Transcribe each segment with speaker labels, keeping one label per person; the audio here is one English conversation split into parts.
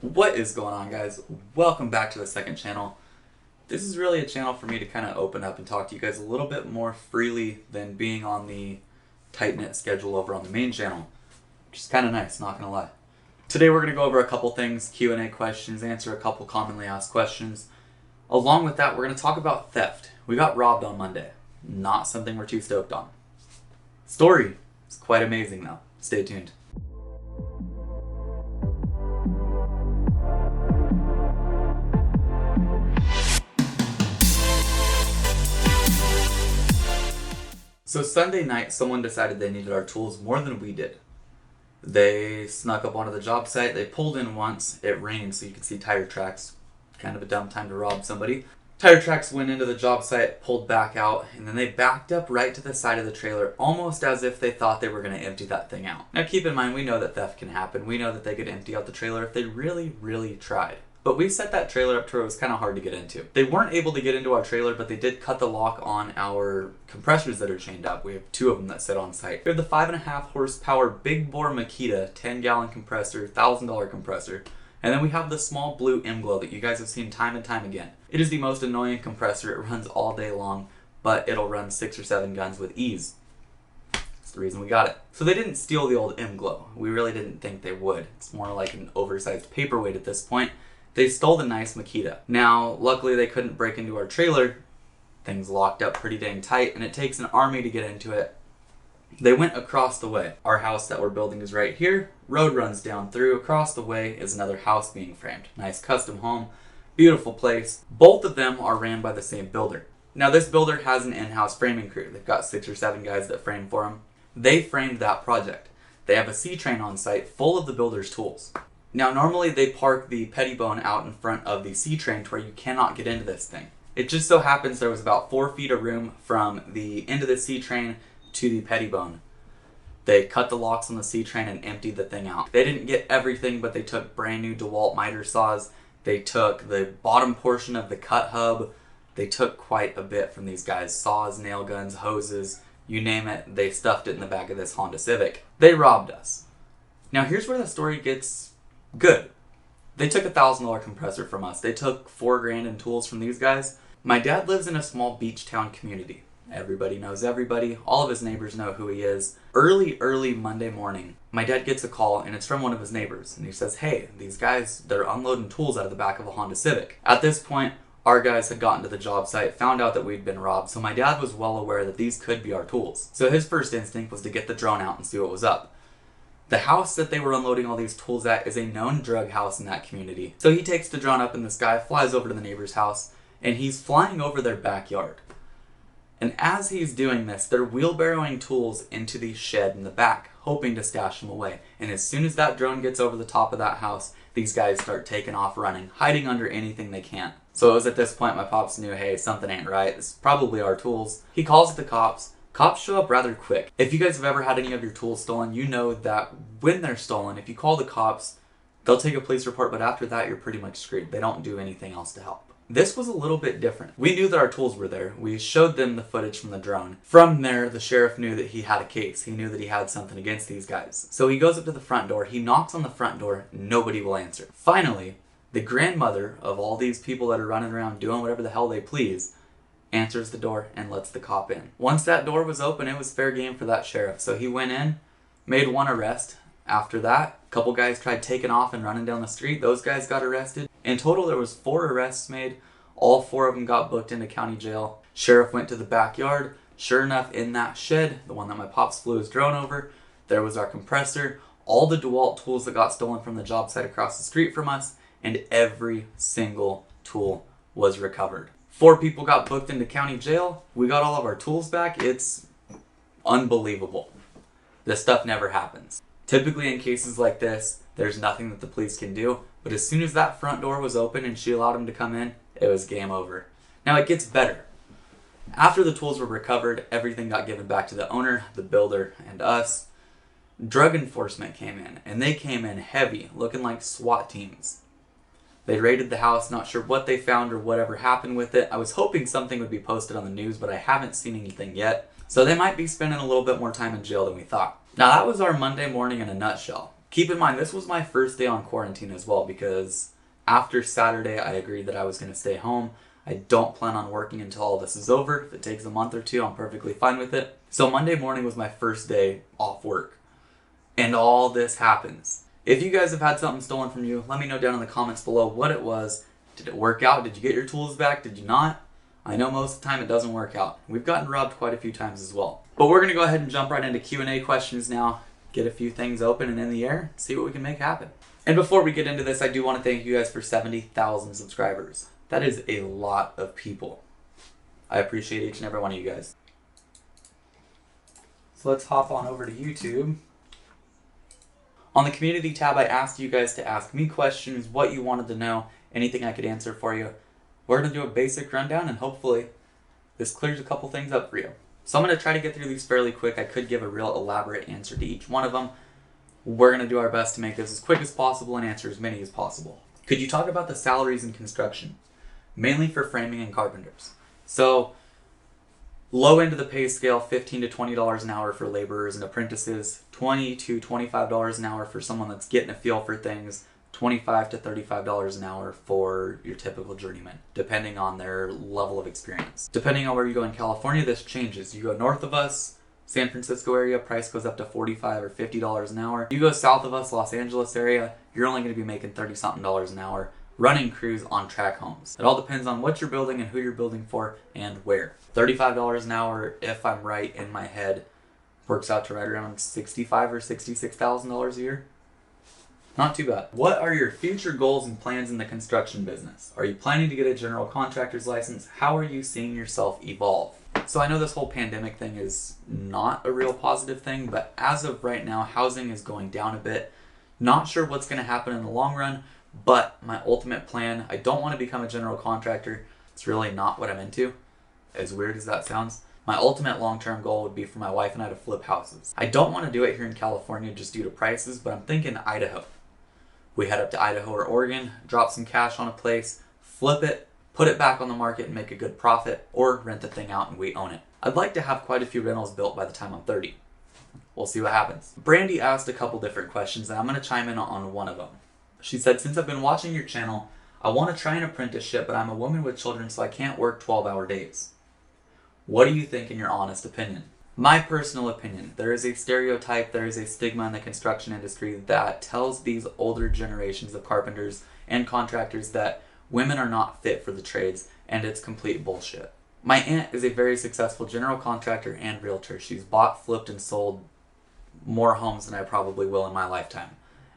Speaker 1: What is going on, guys? Welcome back to the second channel. This is really a channel for me to kind of open up and talk to you guys a little bit more freely than being on the tight-knit schedule over on the main channel, which is kind of nice, not gonna lie. Today we're going to go over a couple things, Q&A questions, answer a couple commonly asked questions. Along with that, we're going to talk about theft. We got robbed on Monday. Not something we're too stoked on. Story is quite amazing though. Stay tuned. So Sunday night, someone decided they needed our tools more than we did. They snuck up onto the job site, they pulled in once, it rained so you could see tire tracks. Kind of a dumb time to rob somebody. Tire tracks went into the job site, pulled back out, and then they backed up right to the side of the trailer, almost as if they thought they were going to empty that thing out. Now keep in mind, we know that theft can happen. We know that they could empty out the trailer if they really, really tried. But we set that trailer up to where it was kind of hard to get into. They weren't able to get into our trailer, but they did cut the lock on our compressors that are chained up. We have two of them that sit on site. We have the 5.5 horsepower big bore Makita 10-gallon compressor, $1,000 compressor. And then we have the small blue M-Glow that you guys have seen time and time again. It is the most annoying compressor. It runs all day long, but it'll run 6 or 7 guns with ease. That's the reason we got it. So they didn't steal the old M-Glow. We really didn't think they would. It's more like an oversized paperweight at this point. They stole the nice Makita. Now, luckily they couldn't break into our trailer. Things locked up pretty dang tight, and it takes an army to get into it. They went across the way. Our house that we're building is right here. Road runs down through. Across the way is another house being framed. Nice custom home. Beautiful place. Both of them are ran by the same builder. Now this builder has an in-house framing crew. They've got 6 or 7 guys that frame for them. They framed that project. They have a C-train on site full of the builder's tools. Now normally they park the Pettibone out in front of the C-train to where you cannot get into this thing. It just so happens there was about 4 feet of room from the end of the C-train to the Pettibone. They cut the locks on the C-train and emptied the thing out. They didn't get everything, but they took brand new DeWalt miter saws. They took the bottom portion of the cut hub. They took quite a bit from these guys. Saws, nail guns, hoses, you name it, they stuffed it in the back of this Honda Civic. They robbed us. Now here's where the story gets good. They took a $1,000 compressor from us. They took $4 grand in tools from these guys. My dad lives in a small beach town community. Everybody knows everybody. All of his neighbors know who he is. Early Monday morning, my dad gets a call and it's from one of his neighbors. And he says, hey, these guys, they're unloading tools out of the back of a Honda Civic. At this point, our guys had gotten to the job site, found out that we'd been robbed. So my dad was well aware that these could be our tools. So his first instinct was to get the drone out and see what was up. The house that they were unloading all these tools at is a known drug house in that community. So he takes the drone up in the sky, flies over to the neighbor's house, and he's flying over their backyard. And as he's doing this, they're wheelbarrowing tools into the shed in the back, hoping to stash them away. And as soon as that drone gets over the top of that house, these guys start taking off running, hiding under anything they can. So it was at this point my pops knew, hey, something ain't right. This is probably our tools. He calls the cops. Cops show up rather quick. If you guys have ever had any of your tools stolen, you know that when they're stolen, if you call the cops, they'll take a police report, but after that, you're pretty much screwed. They don't do anything else to help. This was a little bit different. We knew that our tools were there. We showed them the footage from the drone. From there, the sheriff knew that he had a case. He knew that he had something against these guys. So he goes up to the front door. He knocks on the front door. Nobody will answer. Finally, the grandmother of all these people that are running around doing whatever the hell they please answers the door and lets the cop in. Once that door was open, it was fair game for that sheriff. So he went in, made 1 arrest. After that, a couple guys tried taking off and running down the street. Those guys got arrested. In total, there was 4 arrests made. All 4 of them got booked into county jail. Sheriff went to the backyard. Sure enough, in that shed, the one that my pops flew his drone over, there was our compressor, all the DeWalt tools that got stolen from the job site across the street from us, and every single tool was recovered. 4 people got booked into county jail. We got all of our tools back. It's unbelievable. This stuff never happens. Typically in cases like this, there's nothing that the police can do. But as soon as that front door was open and she allowed him to come in, it was game over. Now it gets better. After the tools were recovered, everything got given back to the owner, the builder, and us. Drug enforcement came in, and they came in heavy, looking like SWAT teams. They raided the house, not sure what they found or whatever happened with it. I was hoping something would be posted on the news, but I haven't seen anything yet. So they might be spending a little bit more time in jail than we thought. Now that was our Monday morning in a nutshell. Keep in mind, this was my first day on quarantine as well, because after Saturday, I agreed that I was going to stay home. I don't plan on working until all this is over. If it takes a month or two, I'm perfectly fine with it. So Monday morning was my first day off work. And all this happens. If you guys have had something stolen from you, let me know down in the comments below what it was. Did it work out? Did you get your tools back? Did you not? I know most of the time it doesn't work out. We've gotten robbed quite a few times as well. But we're going to go ahead and jump right into Q&A questions now. Get a few things open and in the air. See what we can make happen. And before we get into this, I do want to thank you guys for 70,000 subscribers. That is a lot of people. I appreciate each and every one of you guys. So let's hop on over to YouTube. On the community tab, I asked you guys to ask me questions, what you wanted to know, anything I could answer for you. We're going to do a basic rundown and hopefully this clears a couple things up for you. So I'm going to try to get through these fairly quick. I could give a real elaborate answer to each one of them. We're going to do our best to make this as quick as possible and answer as many as possible. Could you talk about the salaries in construction? Mainly for framing and carpenters. So low end of the pay scale, $15 to $20 an hour for laborers and apprentices, $20 to $25 an hour for someone that's getting a feel for things, $25 to $35 an hour for your typical journeyman, depending on their level of experience. Depending on where you go in California, this changes. You go north of us, San Francisco area, price goes up to $45 or $50 an hour. You go south of us, Los Angeles area, you're only going to be making $30-something an hour running crews on track homes. It all depends on what you're building and who you're building for and where. $35 an hour, if I'm right in my head, works out to right around $65,000 or $66,000 a year. Not too bad. What are your future goals and plans in the construction business? Are you planning to get a general contractor's license? How are you seeing yourself evolve? So I know this whole pandemic thing is not a real positive thing, but as of right now, housing is going down a bit. Not sure what's going to happen in the long run, but my ultimate plan, I don't want to become a general contractor. It's really not what I'm into, as weird as that sounds. My ultimate long-term goal would be for my wife and I to flip houses. I don't want to do it here in California just due to prices, but I'm thinking Idaho. We head up to Idaho or Oregon, drop some cash on a place, flip it, put it back on the market and make a good profit, or rent the thing out and we own it. I'd like to have quite a few rentals built by the time I'm 30. We'll see what happens. Brandy asked a couple different questions and I'm going to chime in on one of them. She said, since I've been watching your channel, I want to try an apprenticeship, but I'm a woman with children, so I can't work 12-hour days. What do you think in your honest opinion? My personal opinion, there is a stereotype, there is a stigma in the construction industry that tells these older generations of carpenters and contractors that women are not fit for the trades, and it's complete bullshit. My aunt is a very successful general contractor and realtor. She's bought, flipped, and sold more homes than I probably will in my lifetime.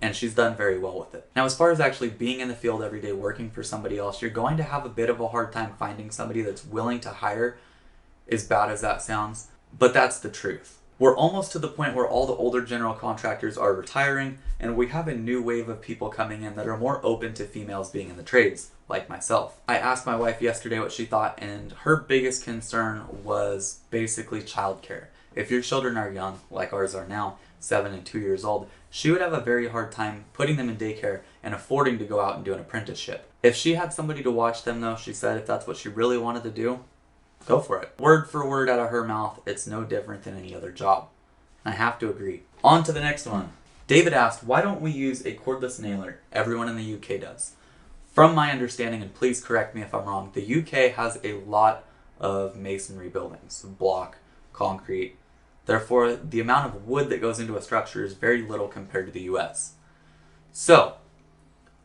Speaker 1: And she's done very well with it. Now, as far as actually being in the field every day working for somebody else, you're going to have a bit of a hard time finding somebody that's willing to hire, as bad as that sounds, but that's the truth. We're almost to the point where all the older general contractors are retiring, and we have a new wave of people coming in that are more open to females being in the trades, like myself. I asked my wife yesterday what she thought, and her biggest concern was basically childcare. If your children are young, like ours are now, 7 and 2 years old, she would have a very hard time putting them in daycare and affording to go out and do an apprenticeship. If she had somebody to watch them though, she said if that's what she really wanted to do, go for it. Word for word out of her mouth, it's no different than any other job. I have to agree. On to the next one. David asked, why don't we use a cordless nailer? Everyone in the UK does. From my understanding, and please correct me if I'm wrong, the UK has a lot of masonry buildings, block, concrete. Therefore, the amount of wood that goes into a structure is very little compared to the US. So,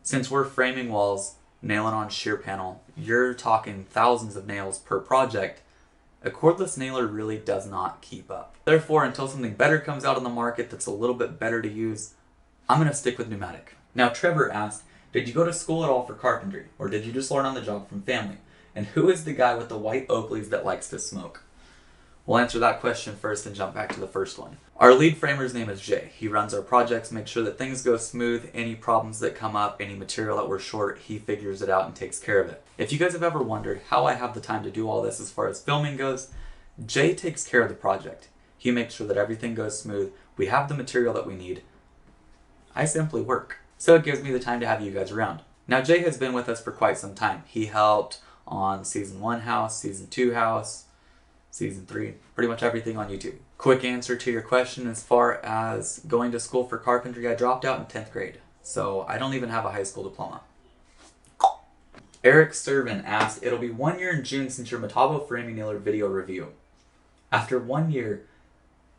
Speaker 1: since we're framing walls, nailing on shear panel, you're talking thousands of nails per project, a cordless nailer really does not keep up. Therefore, until something better comes out on the market that's a little bit better to use, I'm going to stick with pneumatic. Now, Trevor asked, did you go to school at all for carpentry, or did you just learn on the job from family? And who is the guy with the white Oakleys that likes to smoke? We'll answer that question first and jump back to the first one. Our lead framer's name is Jay. He runs our projects, makes sure that things go smooth, any problems that come up, any material that we're short, he figures it out and takes care of it. If you guys have ever wondered how I have the time to do all this as far as filming goes, Jay takes care of the project. He makes sure that everything goes smooth, we have the material that we need. I simply work. So it gives me the time to have you guys around. Now Jay has been with us for quite some time. He helped on season 1 house, season 2 house, season 3, pretty much everything on YouTube. Quick answer to your question as far as going to school for carpentry, I dropped out in 10th grade. So I don't even have a high school diploma. Eric Servin asked, it'll be 1 year in June since your MattBangsWood framing nailer video review. After 1 year,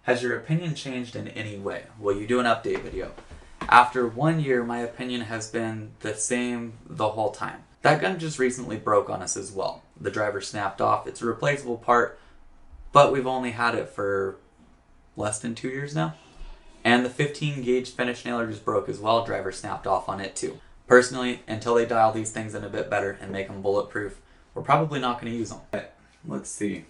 Speaker 1: has your opinion changed in any way? Will you do an update video? After 1 year, my opinion has been the same the whole time. That gun just recently broke on us as well. The driver snapped off. It's a replaceable part, but we've only had it for less than 2 years now. And the 15 gauge finish nailer just broke as well. Driver snapped off on it too. Personally, until they dial these things in a bit better and make them bulletproof, we're probably not going to use them. Let's see.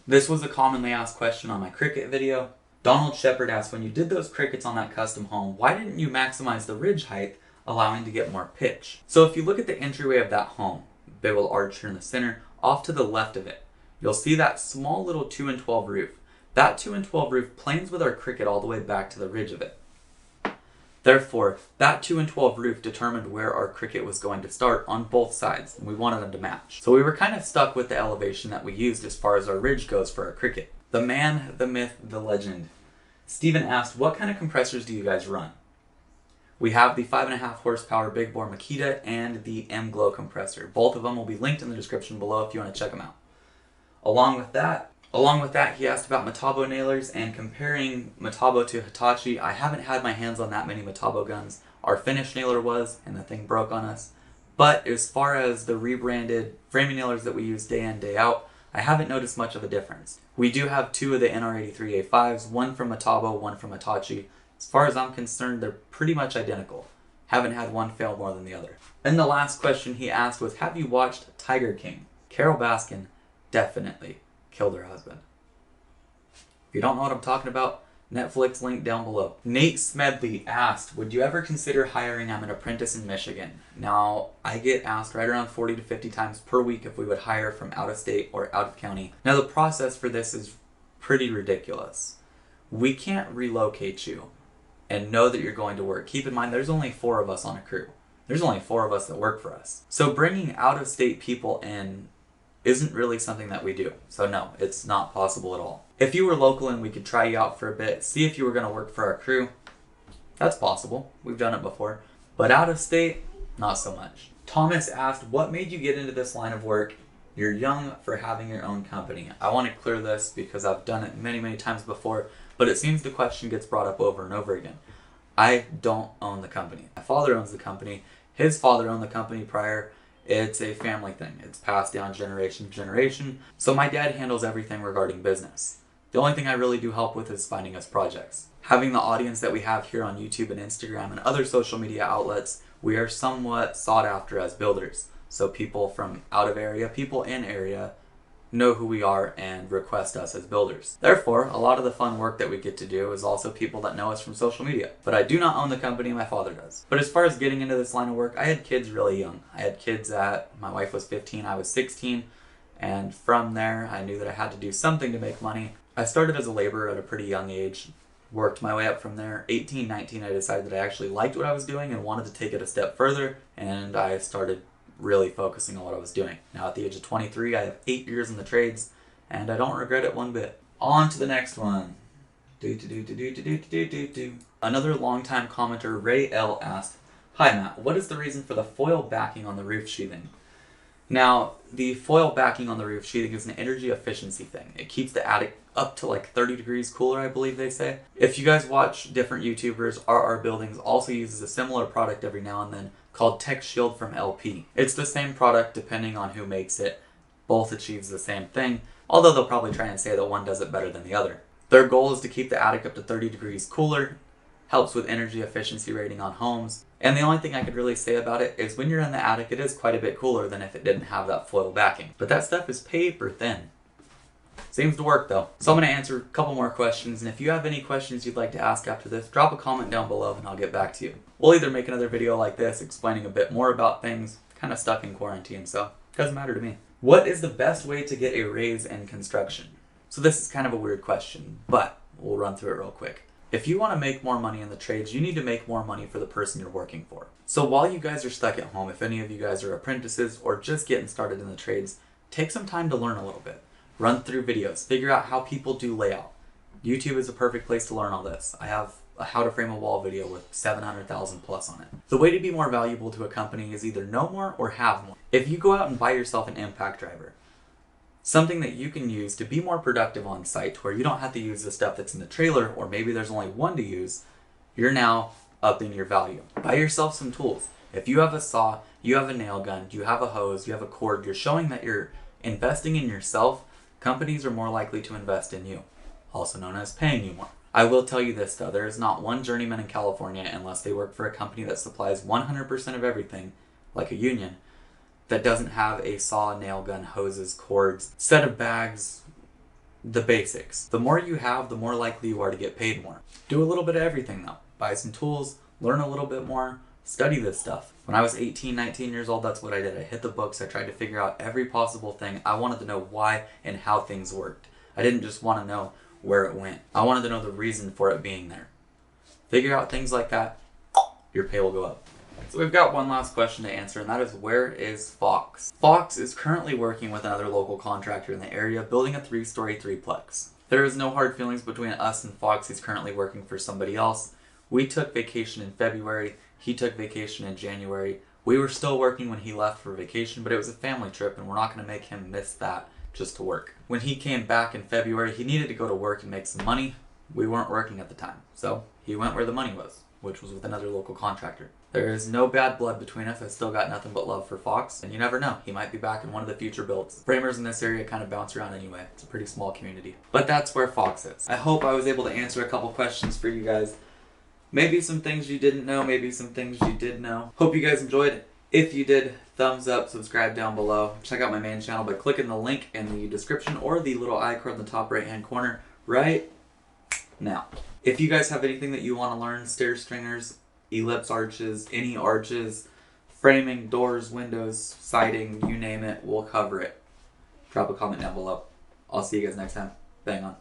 Speaker 1: This was a commonly asked question on my cricket video. Donald Shepard asked, when you did those crickets on that custom home, why didn't you maximize the ridge height, allowing to get more pitch? So if you look at the entryway of that home, big old arch here in the center, off to the left of it, you'll see that small little 2 and 12 roof. That 2 and 12 roof planes with our cricket all the way back to the ridge of it. Therefore, that 2 and 12 roof determined where our cricket was going to start on both sides, and we wanted them to match. So we were kind of stuck with the elevation that we used as far as our ridge goes for our cricket. The man, the myth, the legend. Steven asked, what kind of compressors do you guys run? We have the 5.5 horsepower big bore Makita and the M-Glow compressor. Both of them will be linked in the description below if you want to check them out. Along with that, he asked about MattBangsWood nailers and comparing MattBangsWood to Hitachi. I haven't had my hands on that many MattBangsWood guns. Our finish nailer was, and the thing broke on us. But as far as the rebranded framing nailers that we use day in, day out, I haven't noticed much of a difference. We do have 2 of the NR83A5s, one from MattBangsWood, one from Hitachi. As far as I'm concerned, they're pretty much identical. Haven't had one fail more than the other. And the last question he asked was, have you watched Tiger King? Carol Baskin definitely killed her husband. If you don't know what I'm talking about, Netflix link down below. Nate Smedley asked, would you ever consider hiring an apprentice in Michigan? Now, I get asked right around 40 to 50 times per week if we would hire from out of state or out of county. Now, the process for this is pretty ridiculous. We can't relocate you and know that you're going to work. Keep in mind, there's only 4 of us on a crew. There's only 4 of us that work for us. So bringing out of state people in isn't really something that we do. So no, it's not possible at all. If you were local and we could try you out for a bit, see if you were going to work for our crew, that's possible. We've done it before. But out of state, not so much. Thomas asked, what made you get into this line of work? You're young for having your own company. I want to clear this because I've done it many, many times before, but it seems the question gets brought up over and over again. I don't own the company. My father owns the company. His father owned the company prior. It's a family thing. It's passed down generation to generation. So my dad handles everything regarding business. The only thing I really do help with is finding us projects. Having the audience that we have here on YouTube and Instagram and other social media outlets, we are somewhat sought after as builders. So people from out of area, people in area, know who we are and request us as builders. Therefore, a lot of the fun work that we get to do is also people that know us from social media. But I do not own the company, my father does. But as far as getting into this line of work, I had kids really young. I had kids my wife was 15, I was 16, and from there I knew that I had to do something to make money. I started as a laborer at a pretty young age, worked my way up from there. 18, 19, I decided that I actually liked what I was doing and wanted to take it a step further, and I started really focusing on what I was doing. Now at the age of 23, I have 8 years in the trades, and I don't regret it one bit. On to the next one. Another longtime commenter, Ray L, asked, hi Matt, what is the reason for the foil backing on the roof sheathing? Now, the foil backing on the roof sheathing is an energy efficiency thing. It keeps the attic up to like 30 degrees cooler, I believe they say. If you guys watch different YouTubers, RR Buildings also uses a similar product every now and then called Tech Shield from LP. It's the same product depending on who makes it. Both achieves the same thing, although they'll probably try and say that one does it better than the other. Their goal is to keep the attic up to 30 degrees cooler, helps with energy efficiency rating on homes, and the only thing I could really say about it is when you're in the attic, it is quite a bit cooler than if it didn't have that foil backing. But that stuff is paper thin. Seems to work though. So I'm going to answer a couple more questions, and if you have any questions you'd like to ask after this, drop a comment down below and I'll get back to you. We'll either make another video like this explaining a bit more about things, kind of stuck in quarantine, so it doesn't matter to me. What is the best way to get a raise in construction? So this is kind of a weird question, but we'll run through it real quick. If you want to make more money in the trades, you need to make more money for the person you're working for. So while you guys are stuck at home, if any of you guys are apprentices or just getting started in the trades, take some time to learn a little bit. Run through videos. Figure out how people do layout. YouTube is a perfect place to learn all this. I have a how to frame a wall video with 700,000 plus on it. The way to be more valuable to a company is either know more or have more. If you go out and buy yourself an impact driver, something that you can use to be more productive on site, to where you don't have to use the stuff that's in the trailer, or maybe there's only one to use, you're now upping your value. Buy yourself some tools. If you have a saw, you have a nail gun, you have a hose, you have a cord, you're showing that you're investing in yourself. Companies are more likely to invest in you, also known as paying you more. I will tell you this though, there is not one journeyman in California, unless they work for a company that supplies 100% of everything, like a union, that doesn't have a saw, nail gun, hoses, cords, set of bags, the basics. The more you have, the more likely you are to get paid more. Do a little bit of everything though. Buy some tools, learn a little bit more, study this stuff. When I was 18, 19 years old, that's what I did. I hit the books, I tried to figure out every possible thing. I wanted to know why and how things worked. I didn't just want to know where it went. I wanted to know the reason for it being there. Figure out things like that, your pay will go up. So we've got one last question to answer, and that is, where is Fox? Fox is currently working with another local contractor in the area, building a 3-story threeplex. There is no hard feelings between us and Fox. He's currently working for somebody else. We took vacation in February. He took vacation in January. We were still working when he left for vacation, but it was a family trip, and we're not going to make him miss that just to work. When he came back in February, he needed to go to work and make some money. We weren't working at the time, so he went where the money was, which was with another local contractor. There is no bad blood between us. I still got nothing but love for Fox, and you never know, he might be back in one of the future builds. Framers in this area kind of bounce around anyway. It's a pretty small community. But that's where Fox is. I hope I was able to answer a couple questions for you guys. Maybe some things you didn't know, maybe some things you did know. Hope you guys enjoyed it. If you did, thumbs up, subscribe down below. Check out my main channel by clicking the link in the description or the little icon in the top right hand corner right now. If you guys have anything that you want to learn, stair stringers, ellipse arches, any arches, framing, doors, windows, siding, you name it, we'll cover it. Drop a comment down below. I'll see you guys next time. Bang on.